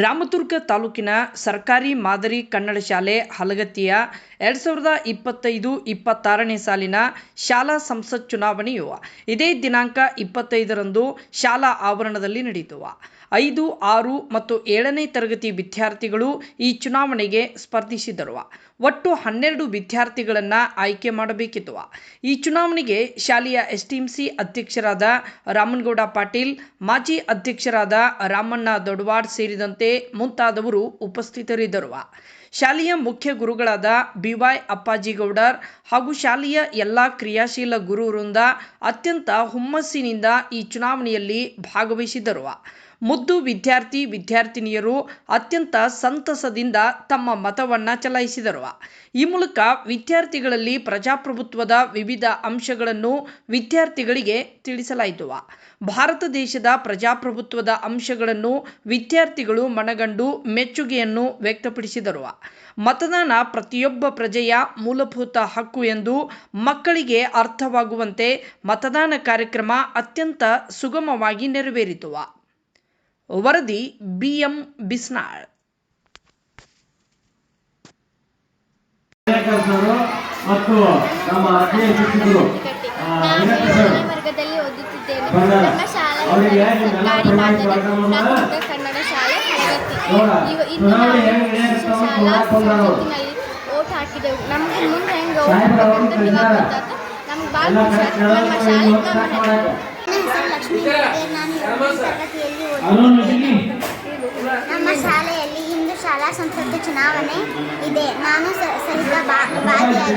ರಾಮದುರ್ಗ ತಾಲೂಕಿನ ಸರ್ಕಾರಿ ಮಾದರಿ ಕನ್ನಡ ಶಾಲೆ ಹಲಗತ್ತಿಯ 2025-26ನೇ ಸಾಲಿನ ಶಾಲಾ ಸಂಸತ್ ಚುನಾವಣೆಯು ಇದೇ ದಿನಾಂಕ 25ರಂದು ಶಾಲಾ ಆವರಣದಲ್ಲಿ ನಡೆಯಿತು. 5, 6 ಮತ್ತು 7ನೇ ತರಗತಿ ವಿದ್ಯಾರ್ಥಿಗಳು ಈ ಚುನಾವಣೆಗೆ ಸ್ಪರ್ಧಿಸಿದರು. ಒಟ್ಟು 12 ವಿದ್ಯಾರ್ಥಿಗಳನ್ನು ಆಯ್ಕೆ ಮಾಡಬೇಕಿತ್ತು. ಈ ಚುನಾವಣೆಗೆ ಶಾಲೆಯ ಎಸ್ಟಿಎಂಸಿ ಅಧ್ಯಕ್ಷರಾದ ರಾಮನಗೌಡ ಪಾಟೀಲ್, ಮಾಜಿ ಅಧ್ಯಕ್ಷರಾದ ರಾಮಣ್ಣ ದೊಡ್ವಾಡ್ ಸೇರಿದಂತೆ ಮುಂತಾದವರು ಉಪಸ್ಥಿತರಿದ್ದರು. ಶಾಲೆಯ ಮುಖ್ಯ ಗುರುಗಳಾದ BY ಅಪ್ಪಾಜಿಗೌಡರ್ ಹಾಗೂ ಶಾಲೆಯ ಎಲ್ಲ ಕ್ರಿಯಾಶೀಲ ಗುರುವೃಂದ ಅತ್ಯಂತ ಹುಮ್ಮಸ್ಸಿನಿಂದ ಈ ಚುನಾವಣೆಯಲ್ಲಿ ಭಾಗವಹಿಸಿದರು. ಮುದ್ದು ವಿದ್ಯಾರ್ಥಿನಿಯರು ಅತ್ಯಂತ ಸಂತಸದಿಂದ ತಮ್ಮ ಮತವನ್ನು ಚಲಾಯಿಸಿದರು. ಈ ಮೂಲಕ ವಿದ್ಯಾರ್ಥಿಗಳಲ್ಲಿ ಪ್ರಜಾಪ್ರಭುತ್ವದ ವಿವಿಧ ಅಂಶಗಳನ್ನು ವಿದ್ಯಾರ್ಥಿಗಳಿಗೆ ತಿಳಿಸಲಾಯಿತು. ಭಾರತ ದೇಶದ ಪ್ರಜಾಪ್ರಭುತ್ವದ ಅಂಶಗಳನ್ನು ವಿದ್ಯಾರ್ಥಿಗಳು ಮನಗಂಡು ಮೆಚ್ಚುಗೆಯನ್ನು ವ್ಯಕ್ತಪಡಿಸಿದರು. ಮತದಾನ ಪ್ರತಿಯೊಬ್ಬ ಪ್ರಜೆಯ ಮೂಲಭೂತ ಹಕ್ಕು ಎಂದು ಮಕ್ಕಳಿಗೆ ಅರ್ಥವಾಗುವಂತೆ ಮತದಾನ ಕಾರ್ಯಕ್ರಮ ಅತ್ಯಂತ ಸುಗಮವಾಗಿ ನೆರವೇರಿತು. ವರದಿ BM ಬಿಸ್ನಾಳ್. ಮತ್ತು ನಮ್ಮ ಆತ್ಮೀಯ ಶಿಕ್ಷಕರು ವರ್ಗದಲ್ಲಿ ಓದುತ್ತಿದ್ದೇನೆ. ನಮ್ಮ ಶಾಲೆಯ ಸರ್ಕಾರಿ ಮಾದರಿ ಪ್ರಾಥಮಿಕ ಕನ್ನಡ ಶಾಲೆ ಹಲಗತ್ತಿ. ಇಂದು ನಾವು ಶಾಲಾ ಸಂಸತ್ತಿನಲ್ಲಿ ಓಟ್ ಹಾಕಿದೆವು. ನಮಗೆ ಮುಂದೆ ಹೆಂಗೆ ಓಟ್ ಹಾಕಬೇಕಂತ ಇವಾಗ ಗೊತ್ತಾಯ್ತು. ನಮ್ಗೆ ಭಾಳ ಖುಷಿ ಆಯ್ತು. ನಮ್ಮ ಶಾಲೆಗೆ ಲಕ್ಷ್ಮೀ. ನಾನು 7ನೇ ತರಗತಿಯಲ್ಲಿ ಓದುತ್ತಿದ್ದೇನೆ. ನಮ್ಮ ಶಾಲೆಯಲ್ಲಿ ಇಂದು ಶಾಲಾ ಸಂಸತ್ ಚುನಾವಣೆ ಇದೆ. ನಾನು ಸಹಿತ ಭಾಗಿಯಾಗಿ